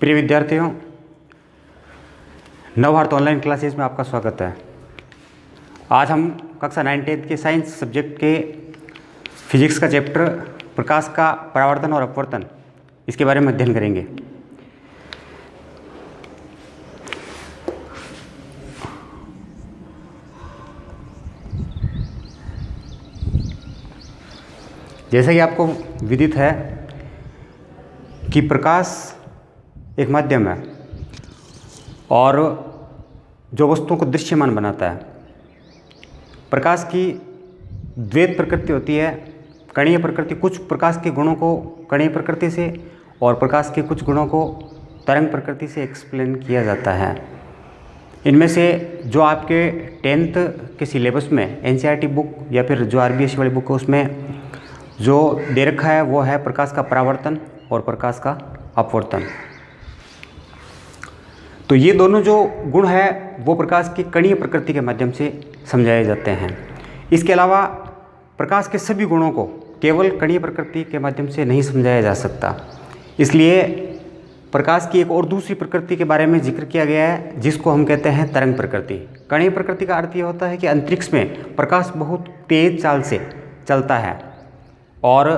प्रिय विद्यार्थियों, Navbharat online classes में आपका स्वागत है। आज हम कक्षा 9-10 के साइंस सब्जेक्ट के फिजिक्स का चैप्टर प्रकाश का परावर्तन और अपवर्तन इसके बारे में अध्ययन करेंगे। जैसा कि आपको विदित है कि प्रकाश एक माध्यम है और जो वस्तुओं को दृश्यमान बनाता है। प्रकाश की द्वैत प्रकृति होती है, कणीय प्रकृति। कुछ प्रकाश के गुणों को कणीय प्रकृति से और प्रकाश के कुछ गुणों को तरंग प्रकृति से एक्सप्लेन किया जाता है। इनमें से जो आपके 10th के सिलेबस में एनसीईआरटी बुक या फिर जो आरबीएसई वाली बुक है उसमें जो दे रखा है वो है प्रकाश का परावर्तन और प्रकाश का अपवर्तन। तो ये दोनों जो गुण है वो प्रकाश की कणीय प्रकृति के माध्यम से समझाए जाते हैं। इसके अलावा प्रकाश के सभी गुणों को केवल कणीय प्रकृति के माध्यम से नहीं समझाया जा सकता। इसलिए प्रकाश की एक और दूसरी प्रकृति के बारे में जिक्र किया गया है जिसको हम कहते हैं तरंग प्रकृति। कणीय प्रकृति का अर्थ ये होता है कि अंतरिक्ष में प्रकाश बहुत तेज चाल से चलता है और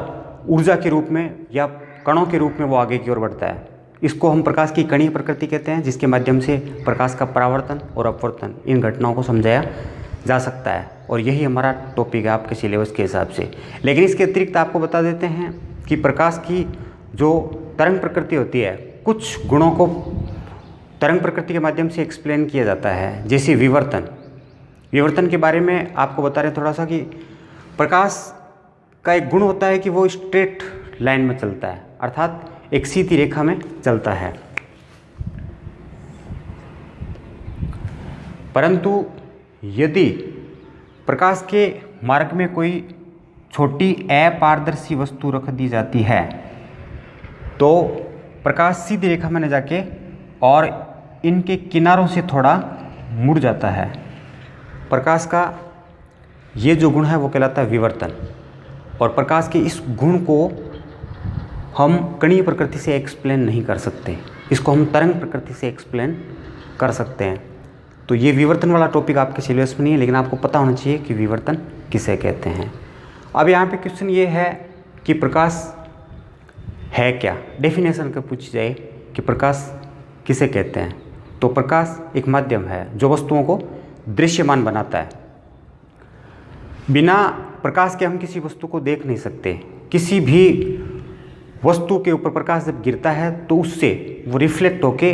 ऊर्जा के रूप में या कणों के रूप में वो आगे की ओर बढ़ता है। इसको हम प्रकाश की कणीय प्रकृति कहते हैं, जिसके माध्यम से प्रकाश का परावर्तन और अपवर्तन इन घटनाओं को समझाया जा सकता है। और यही हमारा टॉपिक है आपके सिलेबस के हिसाब से। लेकिन इसके अतिरिक्त आपको बता देते हैं कि प्रकाश की जो तरंग प्रकृति होती है, कुछ गुणों को तरंग प्रकृति के माध्यम से एक्सप्लेन किया जाता है, जैसे विवर्तन। विवर्तन के बारे में आपको बता रहे थोड़ा सा कि प्रकाश का एक गुण होता है कि वो स्ट्रेट लाइन में चलता है, अर्थात एक सीधी रेखा में चलता है। परंतु यदि प्रकाश के मार्ग में कोई छोटी अपारदर्शी वस्तु रख दी जाती है तो प्रकाश सीधी रेखा में न जाके और इनके किनारों से थोड़ा मुड़ जाता है। प्रकाश का ये जो गुण है वो कहलाता है विवर्तन। और प्रकाश के इस गुण को हम कणीय प्रकृति से एक्सप्लेन नहीं कर सकते, इसको हम तरंग प्रकृति से एक्सप्लेन कर सकते हैं। तो ये विवर्तन वाला टॉपिक आपके सिलेबस में नहीं है, लेकिन आपको पता होना चाहिए कि विवर्तन किसे कहते हैं। अब यहाँ पे क्वेश्चन ये है कि प्रकाश है क्या। डेफिनेशन का पूछ जाए कि प्रकाश किसे कहते हैं, तो प्रकाश एक माध्यम है जो वस्तुओं को दृश्यमान बनाता है। बिना प्रकाश के हम किसी वस्तु को देख नहीं सकते। किसी भी वस्तु के ऊपर प्रकाश जब गिरता है तो उससे वो रिफ्लेक्ट होके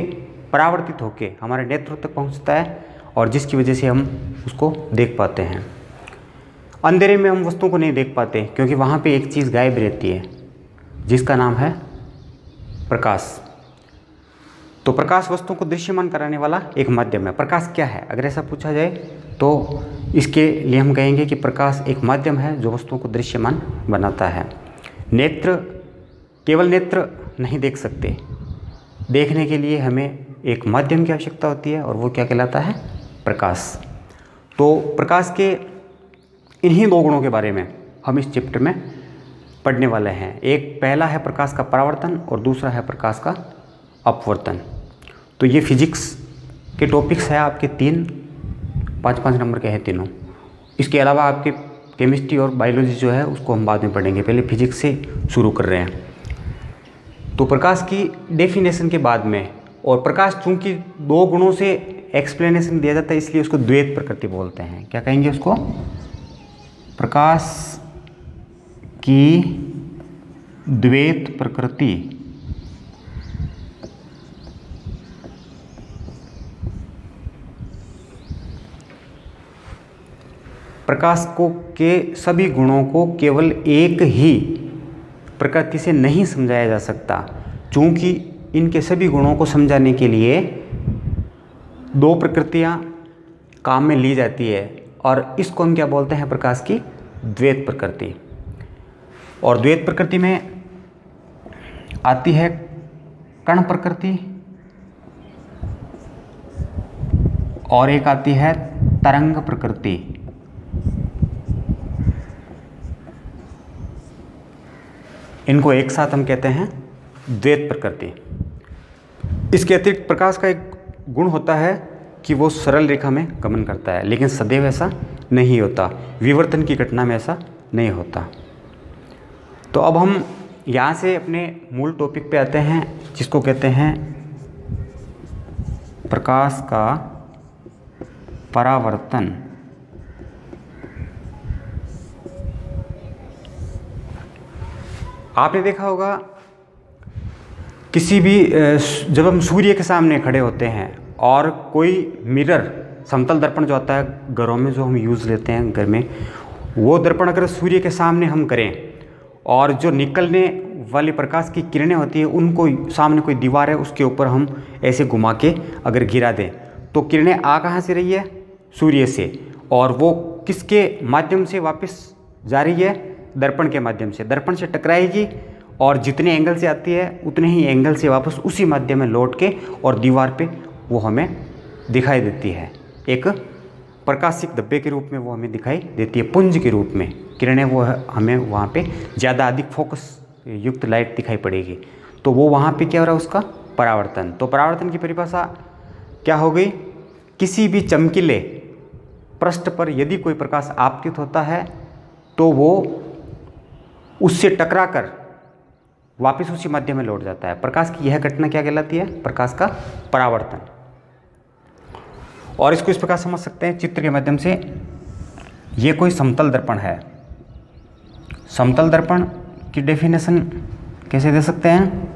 परावर्तित होके हमारे नेत्र तक पहुंचता है और जिसकी वजह से हम उसको देख पाते हैं। अंधेरे में हम वस्तुओं को नहीं देख पाते क्योंकि वहाँ पे एक चीज़ गायब रहती है जिसका नाम है प्रकाश। तो प्रकाश वस्तुओं को दृश्यमान कराने वाला एक माध्यम है। प्रकाश क्या है, अगर ऐसा पूछा जाए तो इसके लिए हम कहेंगे कि प्रकाश एक माध्यम है जो वस्तुओं को दृश्यमान बनाता है। नेत्र, केवल नेत्र नहीं देख सकते। देखने के लिए हमें एक माध्यम की आवश्यकता होती है और वो क्या कहलाता है, प्रकाश। तो प्रकाश के इन्हीं दो गुणों के बारे में हम इस चैप्टर में पढ़ने वाले हैं। एक पहला है प्रकाश का परावर्तन और दूसरा है प्रकाश का अपवर्तन। तो ये फिजिक्स के टॉपिक्स है आपके 5 नंबर के हैं तीनों। इसके अलावा आपके केमिस्ट्री और बायोलॉजी जो है उसको हम बाद में पढ़ेंगे, पहले फिजिक्स से शुरू कर रहे हैं। तो प्रकाश की डेफिनेशन के बाद में, और प्रकाश चूंकि दो गुणों से एक्सप्लेनेशन दिया जाता है इसलिए उसको द्वैत प्रकृति बोलते हैं। क्या कहेंगे उसको, प्रकाश की द्वैत प्रकृति। प्रकाश को के सभी गुणों को केवल एक ही प्रकृति से नहीं समझाया जा सकता, चूँकि इनके सभी गुणों को समझाने के लिए दो प्रकृतियाँ काम में ली जाती है और इसको हम क्या बोलते हैं, प्रकाश की द्वैत प्रकृति। और द्वैत प्रकृति में आती है कण प्रकृति और एक आती है तरंग प्रकृति। इनको एक साथ हम कहते हैं द्वैत प्रकृति। इसके अतिरिक्त प्रकाश का एक गुण होता है कि वो सरल रेखा में गमन करता है, लेकिन सदैव ऐसा नहीं होता, विवर्तन की घटना में ऐसा नहीं होता। तो अब हम यहाँ से अपने मूल टॉपिक पे आते हैं, जिसको कहते हैं प्रकाश का परावर्तन। आपने देखा होगा किसी भी जब हम सूर्य के सामने खड़े होते हैं और कोई मिरर, समतल दर्पण जो आता है घरों में, जो हम यूज़ लेते हैं घर में, वो दर्पण अगर सूर्य के सामने हम करें और जो निकलने वाली प्रकाश की किरणें होती है उनको सामने कोई दीवार है उसके ऊपर हम ऐसे घुमा के अगर गिरा दें तो किरणें आ कहाँ से रही है? सूर्य से, और वो किसके माध्यम से वापस जा रही है? दर्पण के माध्यम से। दर्पण से टकराएगी और जितने एंगल से आती है उतने ही एंगल से वापस उसी माध्यम में लौट के और दीवार पे वो हमें दिखाई देती है। एक प्रकाशिक धब्बे के रूप में वो हमें दिखाई देती है, पुंज के रूप में किरणें वो हमें वहाँ पे ज़्यादा अधिक फोकस युक्त लाइट दिखाई पड़ेगी। तो वो वहाँ पे क्या हो रहा है? उसका परावर्तन। तो परावर्तन की परिभाषा क्या हो गई? किसी भी चमकीले पृष्ठ पर यदि कोई प्रकाश आपतित होता है तो वो उससे टकराकर वापस उसी माध्यम में लौट जाता है। प्रकाश की यह घटना क्या कहलाती है? प्रकाश का परावर्तन। और इसको इस प्रकार समझ सकते हैं चित्र के माध्यम से। ये कोई समतल दर्पण है। समतल दर्पण की डेफिनेशन कैसे दे सकते हैं?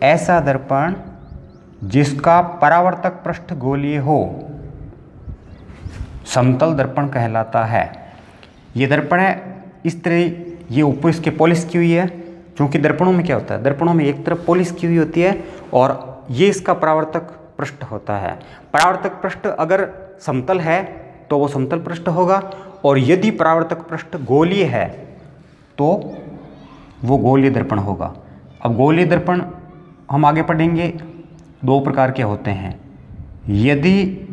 ऐसा दर्पण जिसका परावर्तक पृष्ठ गोलीय हो समतल दर्पण कहलाता है। ये दर्पण है इस तरह, ये ऊपर इसके पॉलिश की हुई है, क्योंकि दर्पणों में क्या होता है? दर्पणों में एक तरफ पॉलिश की हुई होती है और ये इसका परावर्तक पृष्ठ होता है। परावर्तक पृष्ठ अगर समतल है तो वो समतल पृष्ठ होगा, और यदि परावर्तक पृष्ठ गोलीय है तो वो गोलीय दर्पण होगा। अब गोलीय दर्पण हम आगे पढ़ेंगे, दो प्रकार के होते हैं। यदि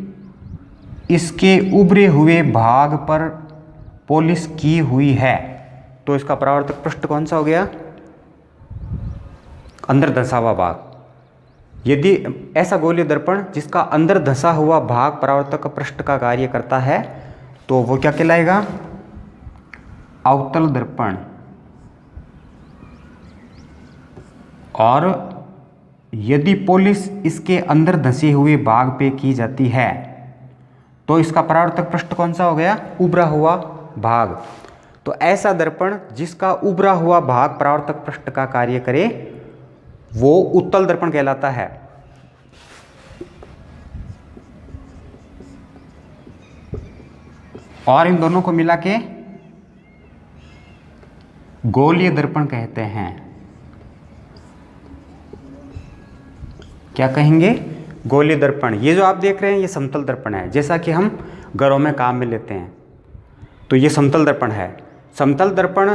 इसके उभरे हुए भाग पर पॉलिश की हुई है तो इसका परावर्तक पृष्ठ कौन सा हो गया? अंदर धंसा हुआ भाग। यदि ऐसा गोलीय दर्पण जिसका अंदर धंसा हुआ भाग परावर्तक पृष्ठ का कार्य करता है तो वो क्या कहलाएगा? अवतल दर्पण। और यदि पॉलिश इसके अंदर धंसे हुए भाग पे की जाती है तो इसका परावर्तक पृष्ठ कौन सा हो गया? उभरा हुआ भाग। तो ऐसा दर्पण जिसका उभरा हुआ भाग परावर्तक पृष्ठ का कार्य करे वो उत्तल दर्पण कहलाता है। और इन दोनों को मिला के गोलीय दर्पण कहते हैं। क्या कहेंगे? गोलीय दर्पण। ये जो आप देख रहे हैं ये समतल दर्पण है, जैसा कि हम घरों में काम में लेते हैं। तो ये समतल दर्पण है। समतल दर्पण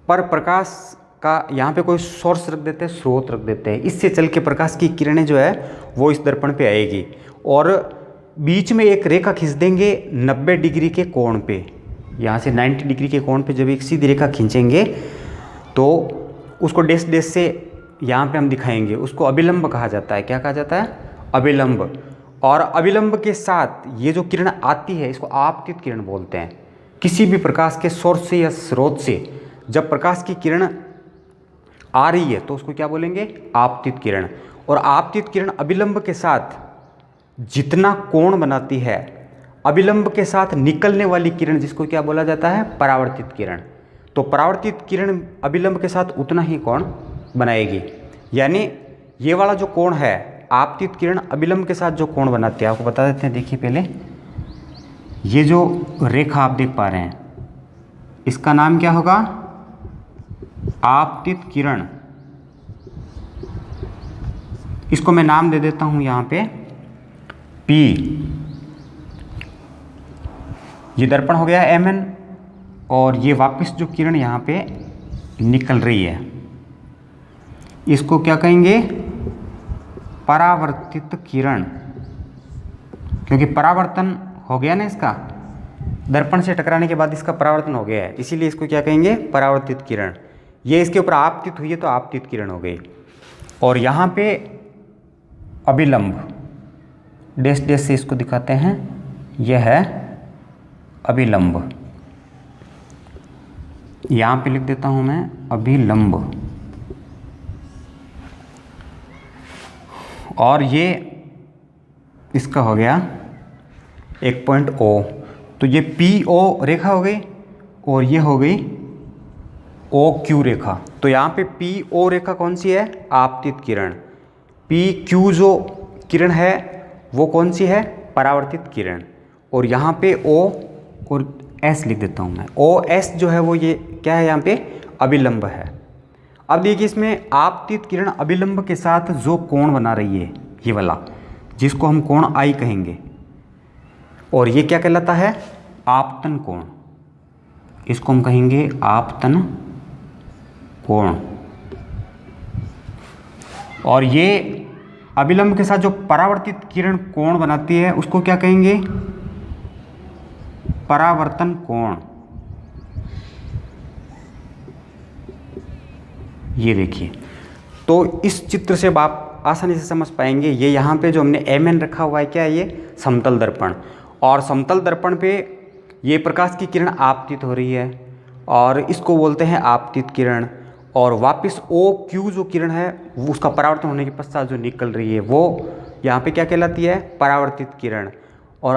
पर प्रकाश का यहाँ पे कोई सोर्स रख देते हैं, स्रोत रख देते हैं, इससे चल के प्रकाश की किरणें जो है वो इस दर्पण पे आएगी और बीच में एक रेखा खींच देंगे 90 डिग्री के कोण पे। यहाँ से 90 डिग्री के कोण पे जब एक सीधी रेखा खींचेंगे तो उसको डैश डैश से यहाँ पे हम दिखाएंगे, उसको अभिलंब कहा जाता है। क्या कहा जाता है? अभिलंब। और अभिलंब के साथ ये जो किरण आती है इसको आपतित किरण बोलते हैं। किसी भी प्रकाश के सोर्स से या स्रोत से जब प्रकाश की किरण आ रही है तो उसको क्या बोलेंगे? आपतित किरण। और आपतित किरण अभिलंब के साथ जितना कोण बनाती है, अभिलंब के साथ निकलने वाली किरण जिसको क्या बोला जाता है? परावर्तित किरण। तो परावर्तित किरण अभिलंब के साथ उतना ही कोण बनाएगी। यानी ये वाला जो कोण है, आपतित किरण अभिलंब के साथ जो कोण बनाते हैं, आपको बता देते हैं। देखिए पहले ये जो रेखा आप देख पा रहे हैं इसका नाम क्या होगा? आपतित किरण। इसको मैं नाम दे देता हूं यहाँ पे P। ये दर्पण हो गया Mn और ये वापस जो किरण यहाँ पे निकल रही है इसको क्या कहेंगे? परावर्तित किरण। क्योंकि परावर्तन हो गया ना, इसका दर्पण से टकराने के बाद इसका परावर्तन हो गया है, इसीलिए इसको क्या कहेंगे? परावर्तित किरण। ये इसके ऊपर आपतित हुई है तो आपतित किरण हो गई। और यहाँ पे अभिलंब, डैश डैश से इसको दिखाते हैं, यह है अभिलंब। यहाँ पे लिख देता हूँ मैं अभिलंब। और ये इसका हो गया एक पॉइंट ओ। तो ये पी ओ रेखा हो गई और ये हो गई ओ क्यू रेखा। तो यहाँ पे पी ओ रेखा कौन सी है? आपतित किरण। पी क्यू जो किरण है वो कौन सी है? परावर्तित किरण। और यहाँ पे ओ और एस लिख देता हूँ मैं। ओ एस जो है वो ये क्या है? यहाँ पे अभिलंब है। अब देखिए इसमें आपतित किरण अभिलंब के साथ जो कोण बना रही है, ये वाला, जिसको हम कोण आई कहेंगे, और ये क्या कहलाता है? आपतन कोण। इसको हम कहेंगे आपतन कोण। और ये अभिलंब के साथ जो परावर्तित किरण कोण बनाती है उसको क्या कहेंगे? परावर्तन कोण। ये देखिए, तो इस चित्र से आप आसानी से समझ पाएंगे। ये यहाँ पे जो हमने एम एन रखा हुआ है, क्या है ये? समतल दर्पण। और समतल दर्पण पे ये प्रकाश की किरण आपतित हो रही है और इसको बोलते हैं आपतित किरण। और वापस ओ क्यू जो किरण है वो उसका परावर्तन होने के पश्चात जो निकल रही है वो यहाँ पे क्या कहलाती है? परावर्तित किरण। और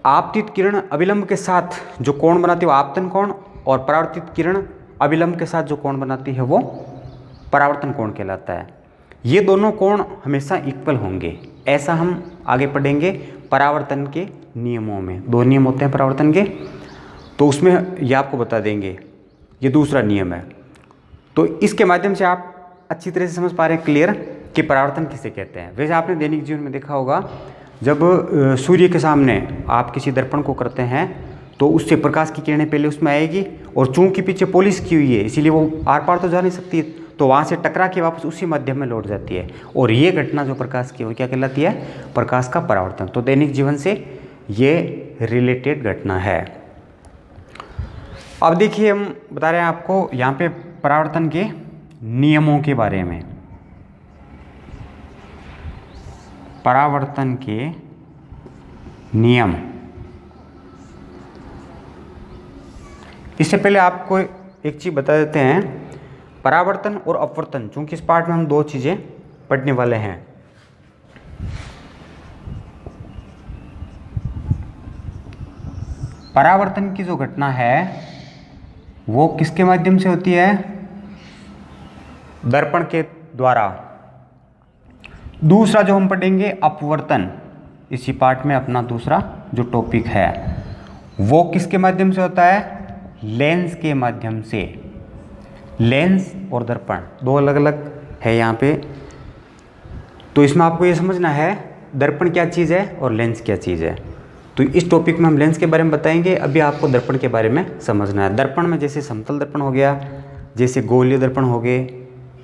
आपतित किरण अभिलंब के साथ जो कोण बनाती है वो आपतन कोण, और परावर्तित किरण अभिलंब के साथ जो कोण बनाती है वो परावर्तन कोण कहलाता है। ये दोनों कोण हमेशा इक्वल होंगे, ऐसा हम आगे पढ़ेंगे परावर्तन के नियमों में। दो नियम होते हैं परावर्तन के, तो उसमें ये आपको बता देंगे। ये दूसरा नियम है। तो इसके माध्यम से आप अच्छी तरह से समझ पा रहे हैं क्लियर कि परावर्तन किसे कहते हैं। वैसे आपने दैनिक जीवन में देखा होगा, जब सूर्य के सामने आप किसी दर्पण को करते हैं तो उससे प्रकाश की किरणें पहले उसमें आएगी, और चूंकि पीछे पॉलिश की हुई है इसीलिए वो आर पार तो जा नहीं सकती, तो वहाँ से टकरा के वापस उसी माध्यम में लौट जाती है। और ये घटना जो प्रकाश की वो क्या कहलाती है? प्रकाश का परावर्तन। तो दैनिक जीवन से ये रिलेटेड घटना है। अब देखिए हम बता रहे हैं आपको यहाँ पे परावर्तन के नियमों के बारे में। परावर्तन के नियम। इससे पहले आपको एक चीज़ बता देते हैं, परावर्तन और अपवर्तन, चूंकि इस पार्ट में हम दो चीज़ें पढ़ने वाले हैं। परावर्तन की जो घटना है वो किसके माध्यम से होती है? दर्पण के द्वारा। दूसरा जो हम पढ़ेंगे अपवर्तन, इसी पार्ट में अपना दूसरा जो टॉपिक है वो किसके माध्यम से होता है? लेंस के माध्यम से। लेंस और दर्पण दो अलग अलग है यहाँ पे, तो इसमें आपको ये समझना है दर्पण क्या चीज़ है और लेंस क्या चीज़ है। तो इस टॉपिक में हम लेंस के बारे में बताएंगे, अभी आपको दर्पण के बारे में समझना है। दर्पण में जैसे समतल दर्पण हो गया, जैसे गोलीय दर्पण हो गए,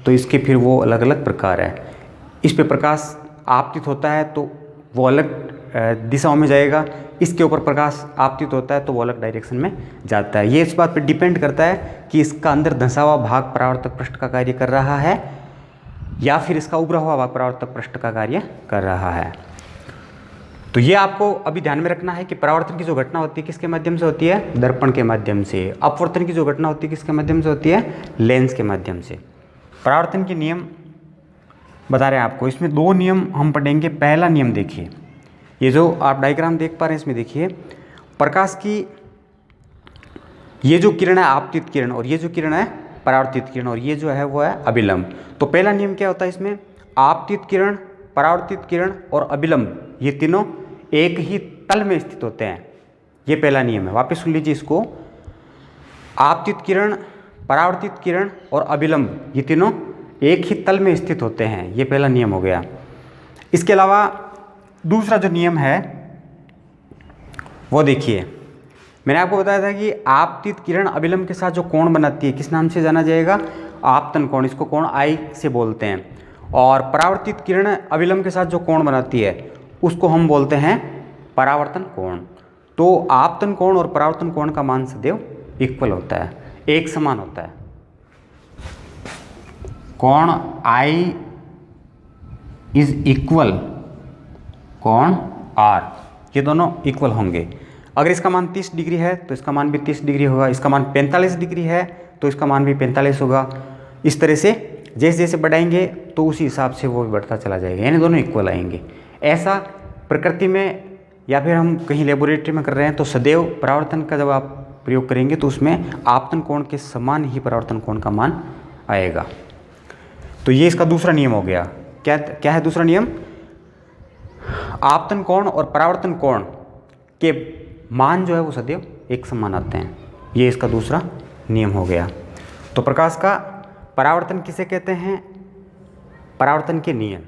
तो इसके फिर वो अलग अलग प्रकार है। इस पे प्रकाश आपतित होता है तो वो अलग दिशाओं में जाएगा, इसके ऊपर प्रकाश आपतित होता है तो वो अलग डायरेक्शन में जाता है। ये इस बात पर डिपेंड करता है कि इसका अंदर धंसा हुआ भाग परावर्तक पृष्ठ का कार्य कर रहा है या फिर इसका उभरा हुआ भाग परावर्तक पृष्ठ का कार्य कर रहा है। तो ये आपको अभी ध्यान में रखना है कि परावर्तन की जो घटना होती है किसके माध्यम से होती है? दर्पण के माध्यम से। अपवर्तन की जो घटना होती है किसके माध्यम से होती है? लेंस के माध्यम से। परावर्तन के नियम बता रहे हैं आपको, इसमें दो नियम हम पढ़ेंगे। पहला नियम देखिए, ये जो आप डायग्राम देख पा रहे हैं इसमें देखिए, प्रकाश की ये जो किरण है आपतित किरण, और ये जो किरण है परावर्तित किरण, और ये जो है वो है अभिलंब। तो पहला नियम क्या होता है इसमें? आपतित किरण, परावर्तित किरण और अभिलंब ये तीनों एक ही तल में स्थित होते हैं। ये पहला नियम है, वापस सुन लीजिए इसको। आपतित किरण, परावर्तित किरण और अभिलंब ये तीनों एक ही तल में स्थित होते हैं, ये पहला नियम हो गया। इसके अलावा दूसरा जो नियम है वो देखिए, मैंने आपको बताया था कि आपतित किरण अभिलंब के साथ जो कोण बनाती है किस नाम से जाना जाएगा? आपतन कोण। इसको कोण आई से बोलते हैं। और परावर्तित किरण अभिलंब के साथ जो कोण बनाती है उसको हम बोलते हैं परावर्तन कोण। तो आपतन कोण और परावर्तन कोण का मान सदैव इक्वल होता है, एक समान होता है। कोण आई इज इक्वल कोण आर, ये दोनों इक्वल होंगे। अगर इसका मान 30 डिग्री है तो इसका मान भी 30 डिग्री होगा, इसका मान 45 डिग्री है तो इसका मान भी 45 होगा। इस तरह से जैसे जैसे बढ़ाएंगे तो उसी हिसाब से वो भी बढ़ता चला जाएगा, यानी दोनों इक्वल आएंगे। ऐसा प्रकृति में या फिर हम कहीं लेबोरेटरी में कर रहे हैं तो सदैव परावर्तन का जब आप प्रयोग करेंगे तो उसमें आपतन कोण के समान ही परावर्तन कोण का मान आएगा। तो ये इसका दूसरा नियम हो गया। क्या क्या है दूसरा नियम? आपतन कोण और परावर्तन कोण के मान जो है वो सदैव एक समान आते हैं, ये इसका दूसरा नियम हो गया। तो प्रकाश का परावर्तन किसे कहते हैं? परावर्तन के नियम।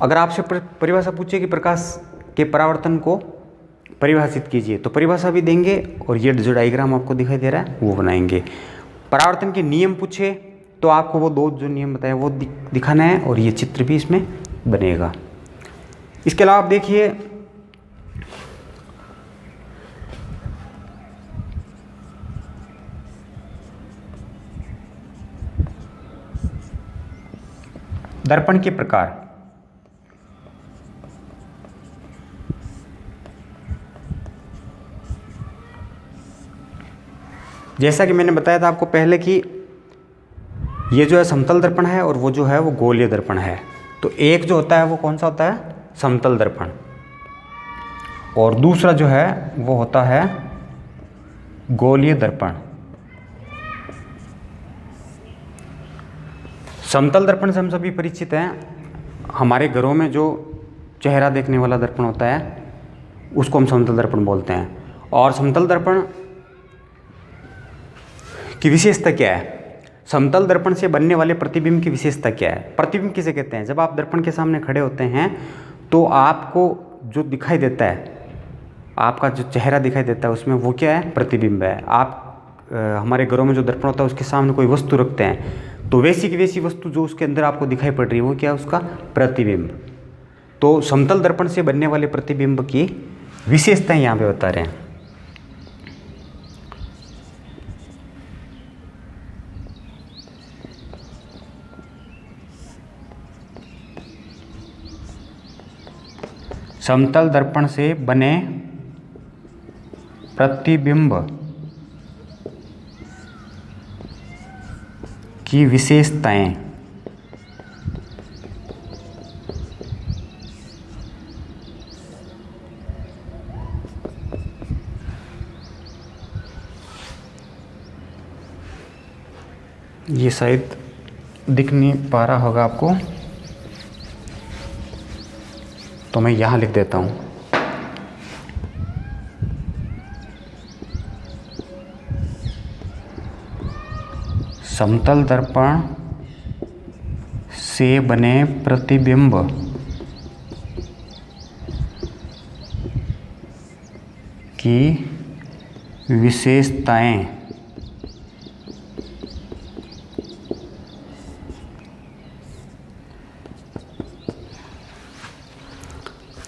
अगर आपसे परिभाषा पूछे कि प्रकाश के परावर्तन को परिभाषित कीजिए तो परिभाषा भी देंगे और ये जो डायग्राम आपको दिखाई दे रहा है वो बनाएंगे। परावर्तन के नियम पूछे तो आपको वो दो जो नियम बताए वो दिखाना है और ये चित्र भी इसमें बनेगा। इसके अलावा आप देखिए दर्पण के प्रकार। जैसा कि मैंने बताया था आपको पहले कि ये जो है समतल दर्पण है और वो जो है वो गोलीय दर्पण है। तो एक जो होता है वो कौन सा होता है? समतल दर्पण, और दूसरा जो है वो होता है गोलीय दर्पण। समतल दर्पण से हम सभी परिचित हैं। हमारे घरों में जो चेहरा देखने वाला दर्पण होता है उसको हम समतल दर्पण बोलते हैं। और समतल दर्पण की विशेषता क्या है? समतल दर्पण से बनने वाले प्रतिबिंब की विशेषता क्या है? प्रतिबिंब किसे कहते हैं? जब आप दर्पण के सामने खड़े होते हैं तो आपको जो दिखाई देता है, आपका जो चेहरा दिखाई देता है उसमें वो क्या है? प्रतिबिंब है। आप हमारे घरों में जो दर्पण होता है उसके सामने कोई वस्तु रखते हैं तो वैसी की वैसी वस्तु जो उसके अंदर आपको दिखाई पड़ रही है वो क्या है? उसका प्रतिबिंब। तो समतल दर्पण से बनने वाले प्रतिबिंब की विशेषताएं यहाँ पे बता रहे हैं। समतल दर्पण से बने प्रतिबिंब की विशेषताएं। ये शायद दिख नहीं पा रहा होगा आपको, तो मैं यहाँ लिख देता हूँ। समतल दर्पण से बने प्रतिबिंब की विशेषताएं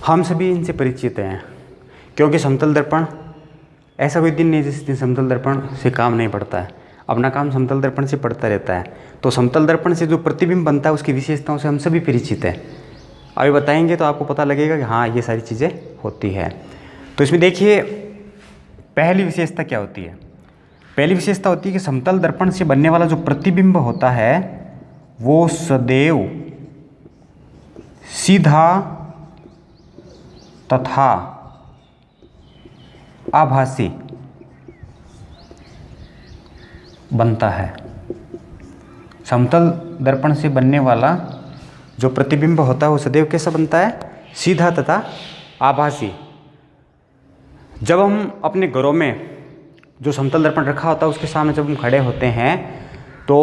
हम सभी इनसे परिचित हैं, क्योंकि समतल दर्पण ऐसा कोई दिन नहीं जिस दिन समतल दर्पण से काम नहीं पड़ता है। अपना काम समतल दर्पण से पड़ता रहता है। तो समतल दर्पण से जो प्रतिबिंब बनता है उसकी विशेषताओं से हम सभी परिचित हैं। अभी बताएंगे तो आपको पता लगेगा कि हाँ ये सारी चीज़ें होती है। तो इसमें देखिए पहली विशेषता क्या होती है? पहली विशेषता होती है कि समतल दर्पण से बनने वाला जो प्रतिबिंब होता है वो सदैव सीधा तथा आभासी बनता है। समतल दर्पण से बनने वाला जो प्रतिबिंब होता है वो सदैव कैसा बनता है? सीधा तथा आभासी। जब हम अपने घरों में जो समतल दर्पण रखा होता है उसके सामने जब हम खड़े होते हैं तो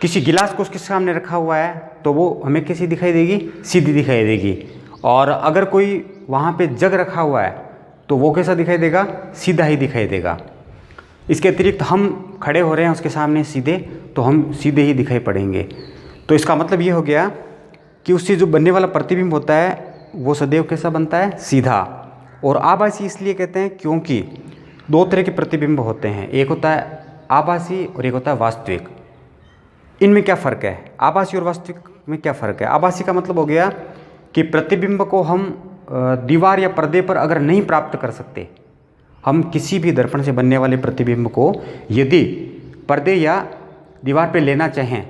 किसी गिलास को उसके सामने रखा हुआ है तो वो हमें कैसी दिखाई देगी? सीधी दिखाई देगी। और अगर कोई वहाँ पे जग रखा हुआ है तो वो कैसा दिखाई देगा? सीधा ही दिखाई देगा। इसके अतिरिक्त हम खड़े हो रहे हैं उसके सामने सीधे, तो हम सीधे ही दिखाई पड़ेंगे। तो इसका मतलब ये हो गया कि उससे जो बनने वाला प्रतिबिंब होता है वो सदैव कैसा बनता है? सीधा। और आभासी इसलिए कहते हैं क्योंकि दो तरह के प्रतिबिंब होते हैं, एक होता है आभासी और एक होता है वास्तविक। इनमें क्या फ़र्क है, आभासी और वास्तविक में क्या फ़र्क है। आभासी का मतलब हो गया कि प्रतिबिंब को हम दीवार या पर्दे पर अगर नहीं प्राप्त कर सकते, हम किसी भी दर्पण से बनने वाले प्रतिबिंब को यदि पर्दे या दीवार पे लेना चाहें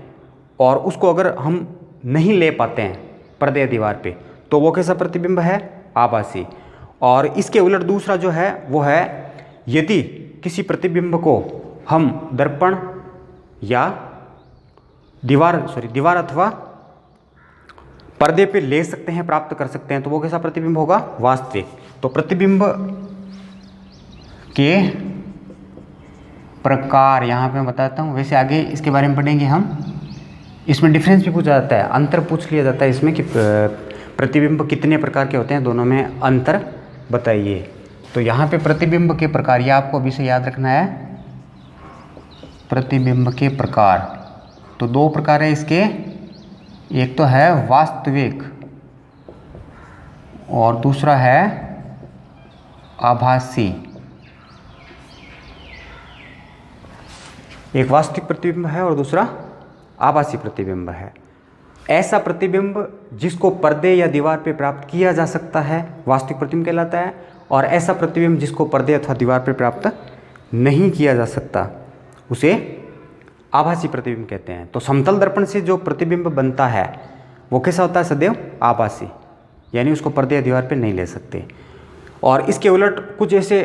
और उसको अगर हम नहीं ले पाते हैं पर्दे या दीवार पे, तो वो कैसा प्रतिबिंब है, आभासी। और इसके उलट दूसरा जो है वो है यदि किसी प्रतिबिंब को हम दर्पण या दीवार अथवा पर्दे पे ले सकते हैं, प्राप्त कर सकते हैं, तो वो कैसा प्रतिबिंब होगा, वास्तविक। तो प्रतिबिंब के प्रकार यहाँ पे मैं बताता हूँ, वैसे आगे इसके बारे में पढ़ेंगे हम। इसमें डिफरेंस भी पूछा जाता है, अंतर पूछ लिया जाता है इसमें कि प्रतिबिंब कितने प्रकार के होते हैं, दोनों में अंतर बताइए। तो यहाँ पे प्रतिबिंब के प्रकार, ये आपको अभी से याद रखना है, प्रतिबिंब के प्रकार। तो दो प्रकार है इसके, एक तो है वास्तविक और दूसरा है आभासी। एक वास्तविक प्रतिबिंब है और दूसरा आभासी प्रतिबिंब है। ऐसा प्रतिबिंब जिसको पर्दे या दीवार पे प्राप्त किया जा सकता है वास्तविक प्रतिबिंब कहलाता है, और ऐसा प्रतिबिंब जिसको पर्दे अथवा दीवार पे प्राप्त नहीं किया जा सकता उसे आभासी प्रतिबिंब कहते हैं। तो समतल दर्पण से जो प्रतिबिंब बनता है वो कैसा होता है, सदैव आभासी, यानी उसको पर्दे या दीवार पे नहीं ले सकते। और इसके उलट कुछ ऐसे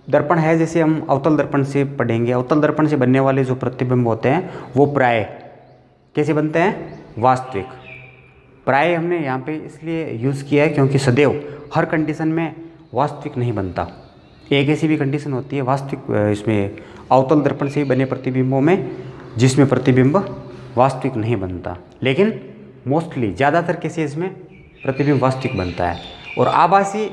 दर्पण है, जैसे हम अवतल दर्पण से पढ़ेंगे, अवतल दर्पण से बनने वाले जो प्रतिबिंब होते हैं वो प्राय कैसे बनते हैं, वास्तविक। प्राय हमने यहाँ पे इसलिए यूज़ किया है क्योंकि सदैव हर कंडीशन में वास्तविक नहीं बनता। एक ऐसी भी कंडीशन होती है वास्तविक इसमें अवतल दर्पण से बने प्रतिबिंबों में जिसमें प्रतिबिंब वास्तविक नहीं बनता, लेकिन मोस्टली ज़्यादातर केसेस में प्रतिबिंब वास्तविक बनता है। और आभासी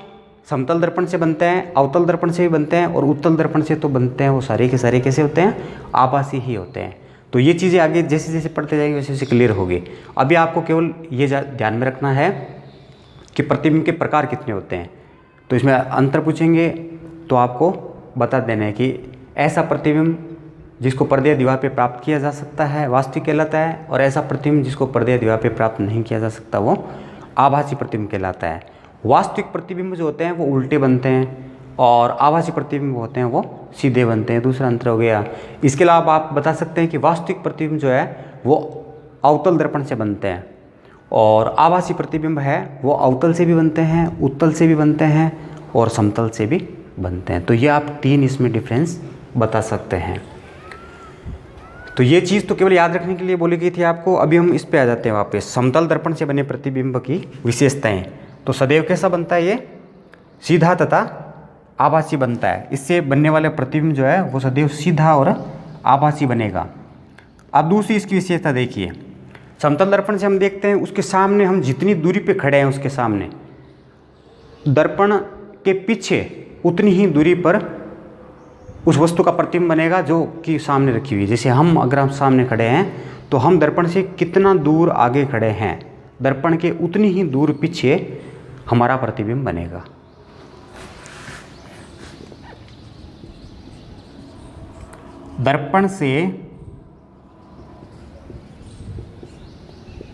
समतल दर्पण से बनते हैं, अवतल दर्पण से भी बनते हैं, और उत्तल दर्पण से तो बनते हैं वो सारे के सारे कैसे होते हैं, आभासी ही होते हैं। तो ये चीज़ें आगे जैसे जैसे पढ़ते जाएंगे वैसे वैसे क्लियर होगी। अभी आपको केवल ये ध्यान में रखना है कि प्रतिबिंब के प्रकार कितने होते हैं। तो इसमें अंतर पूछेंगे तो आपको बता देना है कि ऐसा प्रतिबिंब जिसको पर्दे या दीवार पे प्राप्त किया जा सकता है वास्तविक कहलाता है, और ऐसा प्रतिबिंब जिसको पर्दे या दीवार पे प्राप्त नहीं किया जा सकता वो आभासी प्रतिबिंब कहलाता है। वास्तविक प्रतिबिंब जो होते हैं वो उल्टे बनते हैं और आभासी प्रतिबिंब होते हैं वो सीधे बनते हैं, दूसरा अंतर हो गया। इसके अलावा आप बता सकते हैं कि वास्तविक प्रतिबिंब जो है वो अवतल दर्पण से बनते हैं, और आभासी प्रतिबिंब है वो अवतल से भी बनते हैं, उत्तल से भी बनते हैं और समतल से भी बनते हैं। तो ये आप तीन इसमें डिफरेंस बता सकते हैं। तो ये चीज़ तो केवल याद रखने के लिए बोली गई थी आपको। अभी हम इस पे आ जाते हैं वापस, समतल दर्पण से बने प्रतिबिंब की विशेषताएं। तो सदैव कैसा बनता है, ये सीधा तथा आभासी बनता है। इससे बनने वाले प्रतिबिंब जो है वो सदैव सीधा और आभासी बनेगा। अब दूसरी इसकी विशेषता देखिए, समतल दर्पण से हम देखते हैं उसके सामने हम जितनी दूरी पे खड़े हैं उसके सामने, दर्पण के पीछे उतनी ही दूरी पर उस वस्तु का प्रतिबिंब बनेगा जो कि सामने रखी हुई है। जैसे अगर हम सामने खड़े हैं तो हम दर्पण से कितना दूर आगे खड़े हैं, दर्पण के उतनी ही दूर पीछे हमारा प्रतिबिंब बनेगा। दर्पण से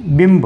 बिंब